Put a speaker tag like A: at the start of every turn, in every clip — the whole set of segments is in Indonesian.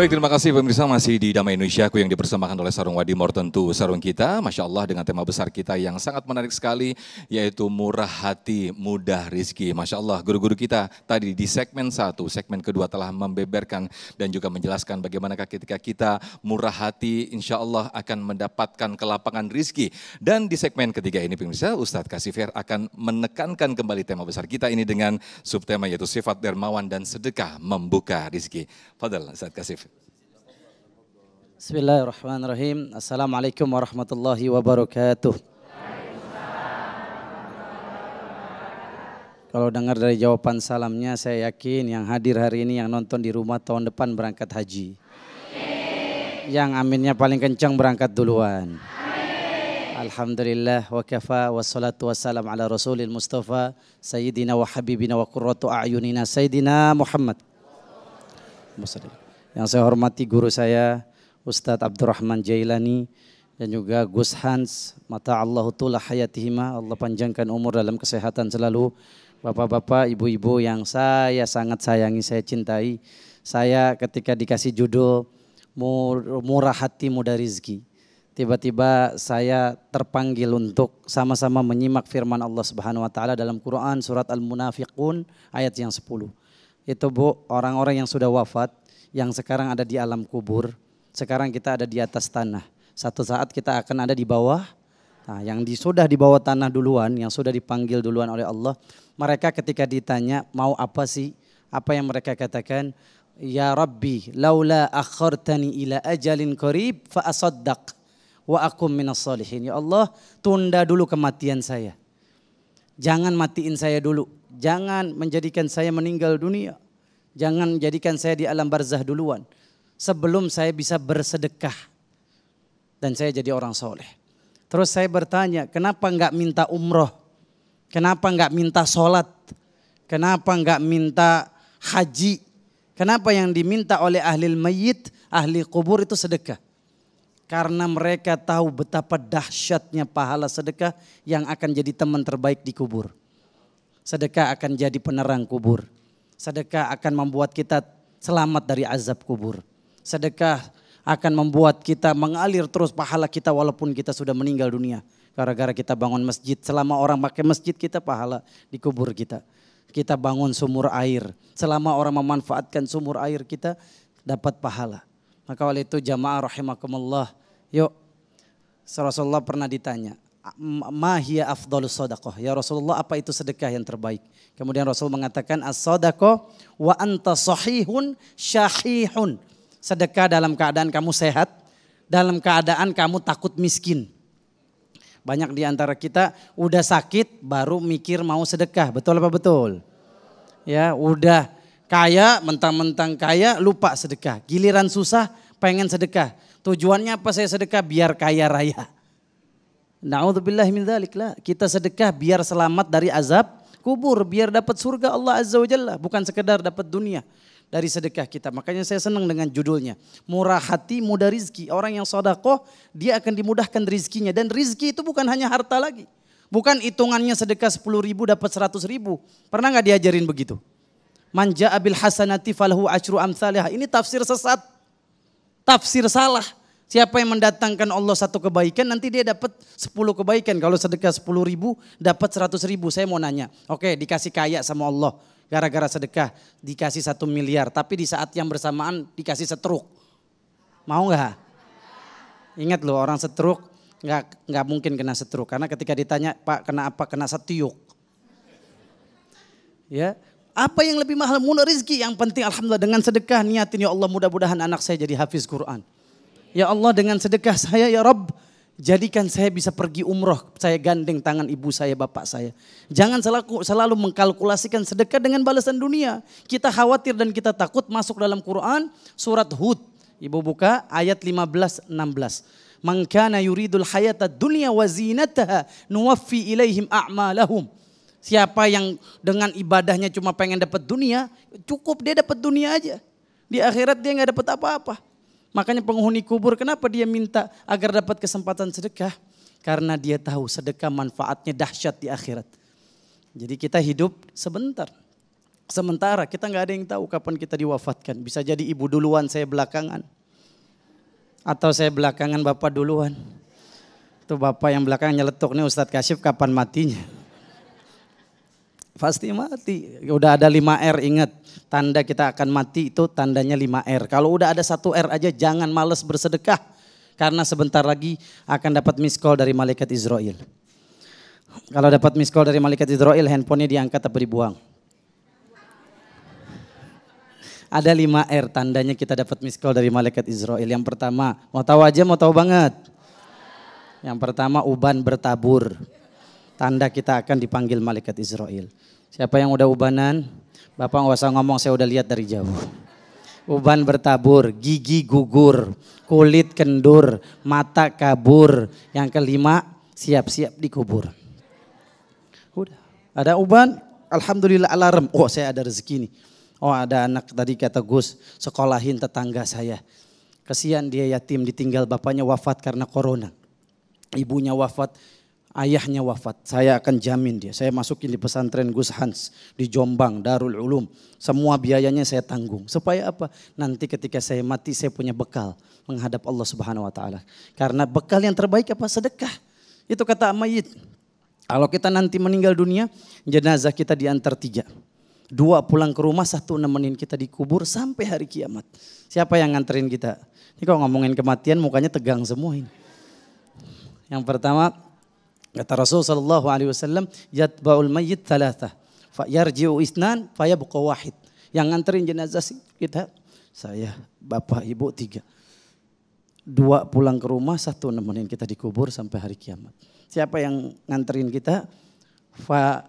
A: Baik, terima kasih pemirsa, masih di Damai Indonesia Aku yang dipersembahkan oleh Sarung Wadi More, tentu sarung kita. Masya Allah dengan tema besar kita yang sangat menarik sekali, yaitu murah hati, mudah rizki. Masya Allah, guru-guru kita tadi di segmen 1, segmen kedua telah membeberkan dan juga menjelaskan bagaimanakah ketika kita murah hati, insya Allah akan mendapatkan kelapangan rizki. Dan di segmen ketiga ini pemirsa, Ustadz Kasifer akan menekankan kembali tema besar kita ini dengan subtema yaitu sifat dermawan dan sedekah membuka rizki. Fadal Ustadz Kasif.
B: Bismillahirrahmanirrahim. Assalamualaikum warahmatullahi wabarakatuh. Kalau dengar dari jawaban salamnya, saya yakin yang hadir hari ini, yang nonton di rumah tahun depan berangkat haji. Yang aminnya paling kencang berangkat duluan. Alhamdulillah wa kafa wassalatu wassalam ala rasulil mustafa sayyidina wa habibina wa qurratu a'yunina sayyidina Muhammad. Yang saya hormati guru saya Ustadz Abdurrahman Jailani dan juga Gus Hans, mata Allah tula hayatihima, Allah panjangkan umur dalam kesehatan selalu. Bapak-bapak, ibu-ibu yang saya sangat sayangi, saya cintai. Saya ketika dikasih judul murah hati mudah rizki, tiba-tiba saya terpanggil untuk sama-sama menyimak firman Allah Subhanahu wa taala dalam Quran surat Al-Munafiqun ayat yang 10. Itu Bu, orang-orang yang sudah wafat, yang sekarang ada di alam kubur. Sekarang kita ada di atas tanah. Satu saat kita akan ada di bawah. Nah, yang sudah di bawah tanah duluan, yang sudah dipanggil duluan oleh Allah, mereka ketika ditanya mau apa sih? Apa yang mereka katakan? Ya Rabbi, laula akhartani ila ajalin qarib fa asaddaq wa akum minas solihin. Ya Allah, tunda dulu kematian saya. Jangan matiin saya dulu. Jangan menjadikan saya meninggal dunia. Jangan jadikan saya di alam barzah duluan. Sebelum saya bisa bersedekah dan saya jadi orang soleh. Terus saya bertanya, kenapa enggak minta umroh? Kenapa enggak minta sholat? Kenapa enggak minta haji? Kenapa yang diminta oleh ahli mayyit, ahli kubur itu sedekah? Karena mereka tahu betapa dahsyatnya pahala sedekah yang akan jadi teman terbaik di kubur. Sedekah akan jadi penerang kubur. Sedekah akan membuat kita selamat dari azab kubur. Sedekah akan membuat kita mengalir terus pahala kita walaupun kita sudah meninggal dunia. Gara-gara kita bangun masjid, selama orang pakai masjid kita pahala di kubur kita. Kita bangun sumur air, selama orang memanfaatkan sumur air kita dapat pahala. Maka oleh itu jamaah rahimakumullah, yuk Rasulullah pernah ditanya, ma hiya afdhalus sadaqah? Ya Rasulullah, apa itu sedekah yang terbaik? Kemudian Rasul mengatakan as-sadaqah wa anta sahihun syahihun. Sedekah dalam keadaan kamu sehat, dalam keadaan kamu takut miskin. Banyak di antara kita udah sakit baru mikir mau sedekah, betul apa betul? Ya, udah kaya, mentang-mentang kaya lupa sedekah. Giliran susah pengen sedekah. Tujuannya apa saya sedekah? Biar kaya raya. Na'udzubillahi min dzalik lah. Kita sedekah biar selamat dari azab kubur, biar dapat surga Allah Azza wa Jalla, bukan sekedar dapat dunia dari sedekah kita. Makanya saya senang dengan judulnya. Murah hati, mudah rizki. Orang yang sedekah, dia akan dimudahkan rizkinya. Dan rizki itu bukan hanya harta lagi. Bukan hitungannya sedekah 10.000 dapat 100.000. Pernah gak diajarin begitu? Man ja'a bil hasanati falahu asyru amsalihah. Ini tafsir sesat. Tafsir salah. Siapa yang mendatangkan Allah satu kebaikan, nanti dia dapat 10 kebaikan. Kalau sedekah 10.000 dapat 100.000. Saya mau nanya, oke, dikasih kaya sama Allah. Gara-gara sedekah dikasih 1 miliar, tapi di saat yang bersamaan dikasih setruk. Mau nggak? Ingat loh, orang setruk nggak mungkin kena setruk, karena ketika ditanya Pak kena apa, kena setiuk. Ya, apa yang lebih mahal? Murah rizki. Yang penting alhamdulillah dengan sedekah niatin, ya Allah mudah-mudahan anak saya jadi hafiz Quran. Ya Allah dengan sedekah saya ya Rabb, jadikan saya bisa pergi umroh, saya gandeng tangan ibu saya, bapak saya. Jangan selalu mengkalkulasikan sedekah dengan balasan dunia. Kita khawatir dan kita takut masuk dalam Quran surat Hud. Ibu buka ayat 15-16. Man kana yuridul hayata dunya wa zinataha nuwaffi ilaihim a'malahum. Siapa yang dengan ibadahnya cuma pengen dapat dunia, cukup dia dapat dunia aja. Di akhirat dia nggak dapat apa-apa. Makanya penghuni kubur kenapa dia minta agar dapat kesempatan sedekah? Karena dia tahu sedekah manfaatnya dahsyat di akhirat. Jadi kita hidup sebentar. Sementara kita nggak ada yang tahu kapan kita diwafatkan. Bisa jadi ibu duluan, saya belakangan. Atau saya belakangan bapak duluan. Itu bapak yang belakangan nyeletuk nih Ustadz Kasyif kapan matinya. Pasti mati. Udah ada 5R, ingat. Tanda kita akan mati itu tandanya 5R. Kalau udah ada 1R aja jangan males bersedekah. Karena sebentar lagi akan dapat miss call dari malaikat Israel. Kalau dapat miss call dari malaikat Israel, handphonenya diangkat atau dibuang. Ada 5R tandanya kita dapat miss call dari malaikat Israel. Yang pertama, mau tahu aja, mau tahu banget. Yang pertama, uban bertabur. Tanda kita akan dipanggil malaikat Israel. Siapa yang udah ubanan? Bapak nggak usah ngomong, saya udah lihat dari jauh. Uban bertabur, gigi gugur, kulit kendur, mata kabur. Yang kelima, siap-siap dikubur. Udah, ada uban, alhamdulillah alarm. Oh, saya ada rezeki nih. Oh, ada anak tadi kata Gus, sekolahin tetangga saya. Kesian dia yatim, ditinggal bapaknya wafat karena corona. Ibunya wafat, ayahnya wafat. Saya akan jamin dia. Saya masukin di pesantren Gus Hans di Jombang, Darul Ulum. Semua biayanya saya tanggung. Supaya apa? Nanti ketika saya mati saya punya bekal menghadap Allah Subhanahu wa taala. Karena bekal yang terbaik apa? Sedekah. Itu kata mayit. Kalau kita nanti meninggal dunia, jenazah kita diantar 3. 2 pulang ke rumah, 1 nemenin kita dikubur sampai hari kiamat. Siapa yang nganterin kita? Ini kalau ngomongin kematian mukanya tegang semua ini. Yang pertama, kata Rasul sallallahu alaihi wasallam, yatba'ul mayyit 3, fa yarji'u isnan fa yabqa wahid. Yang nganterin jenazah kita, saya, bapak, ibu 3. 2 pulang ke rumah, 1 nemenin kita dikubur sampai hari kiamat. Siapa yang nganterin kita? Fa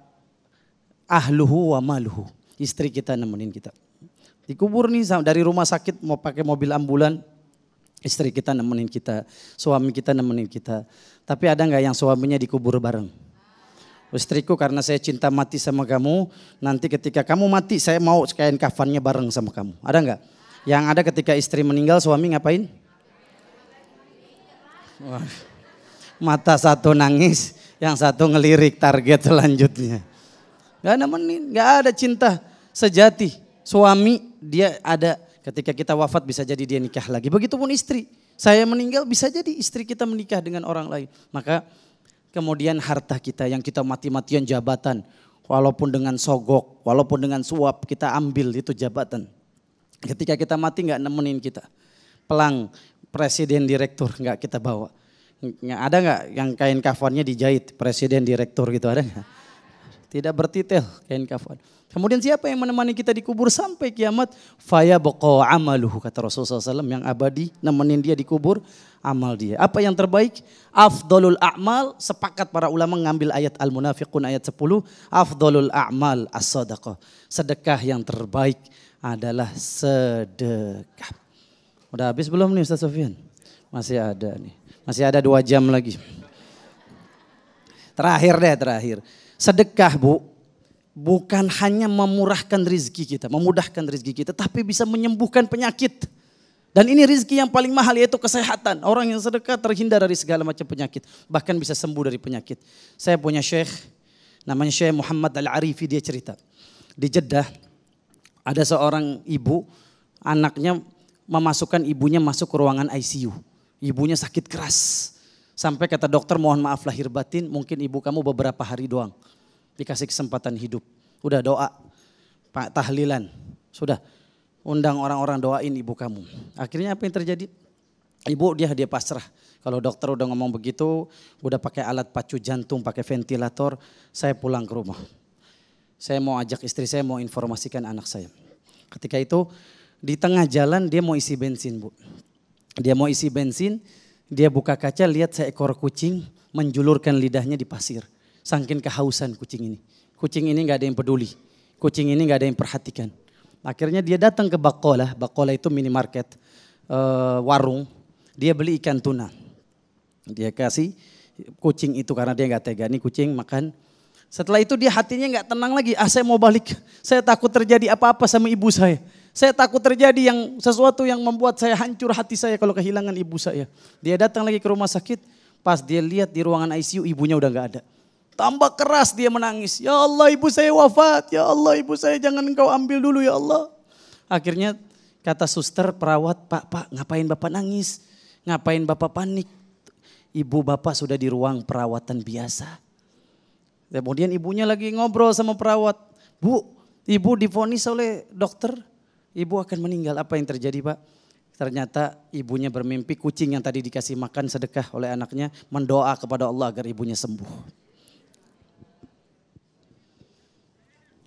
B: ahluhu wa maluhu. Istri kita nemenin kita. Dikubur nih dari rumah sakit mau pakai mobil ambulan. Istri kita nemenin kita, suami kita nemenin kita. Tapi ada gak yang suaminya dikubur bareng? Istriku, karena saya cinta mati sama kamu, nanti ketika kamu mati saya mau kain kafannya bareng sama kamu. Ada gak? Yang ada ketika istri meninggal suami ngapain? Wah, mata satu nangis, yang satu ngelirik target selanjutnya. Gak nemenin, gak ada cinta sejati. Suami dia ada. Ketika kita wafat bisa jadi dia nikah lagi. Begitupun istri. Saya meninggal bisa jadi istri kita menikah dengan orang lain. Maka kemudian harta kita yang kita mati-matian jabatan. Walaupun dengan sogok, walaupun dengan suap kita ambil itu jabatan. Ketika kita mati gak nemenin kita. Pelang presiden direktur gak kita bawa. Ada gak yang kain kafannya dijahit presiden direktur gitu, ada gak? Tidak bertitel kain kafan. Kemudian siapa yang menemani kita dikubur sampai kiamat? Faya baqa amaluhu, kata Rasulullah SAW, yang abadi nemenin dia dikubur amal dia. Apa yang terbaik? Afdolul a'mal, sepakat para ulama ngambil ayat Al-Munafiqun ayat 10. Afdolul a'mal as-sadaqah. Sedekah yang terbaik adalah sedekah. Udah habis belum nih Ustaz Sofyan? Masih ada nih. Masih ada 2 jam lagi. Terakhir. Sedekah bukan hanya memurahkan rezeki kita, memudahkan rezeki kita, tapi bisa menyembuhkan penyakit. Dan ini rezeki yang paling mahal yaitu kesehatan. Orang yang sedekah terhindar dari segala macam penyakit, bahkan bisa sembuh dari penyakit. Saya punya syekh, namanya Syekh Muhammad Al-Arifi, dia cerita. Di Jeddah ada seorang ibu, anaknya memasukkan ibunya masuk ke ruangan ICU. Ibunya sakit keras. Sampai kata dokter, mohon maaf lahir batin, mungkin ibu kamu beberapa hari doang. Dikasih kesempatan hidup. Udah doa, Pak, tahlilan. Sudah, undang orang-orang doain ibu kamu. Akhirnya apa yang terjadi? Ibu dia pasrah. Kalau dokter udah ngomong begitu, udah pakai alat pacu jantung, pakai ventilator, saya pulang ke rumah. Saya mau ajak istri saya, mau informasikan anak saya. Ketika itu di tengah jalan dia mau isi bensin, Bu. Dia mau isi bensin, dia buka kaca lihat seekor kucing menjulurkan lidahnya di pasir. Saking kehausan kucing ini. Kucing ini gak ada yang peduli. Kucing ini gak ada yang perhatikan. Akhirnya dia datang ke Bakola. Bakola itu minimarket, warung. Dia beli ikan tuna. Dia kasih kucing itu karena dia gak tega. Ini kucing makan. Setelah itu dia hatinya gak tenang lagi. Saya mau balik. Saya takut terjadi apa-apa sama ibu saya. Saya takut terjadi sesuatu yang membuat saya hancur hati saya kalau kehilangan ibu saya. Dia datang lagi ke rumah sakit. Pas dia lihat di ruangan ICU ibunya udah gak ada. Tambah keras dia menangis. Ya Allah ibu saya wafat. Ya Allah ibu saya jangan engkau ambil dulu ya Allah. Akhirnya kata suster perawat, Pak ngapain Bapak nangis? Ngapain Bapak panik? Ibu Bapak sudah di ruang perawatan biasa. Kemudian ibunya lagi ngobrol sama perawat. Bu, ibu divonis oleh dokter. Ibu akan meninggal. Apa yang terjadi Pak? Ternyata ibunya bermimpi kucing yang tadi dikasih makan sedekah oleh anaknya mendoa kepada Allah agar ibunya sembuh.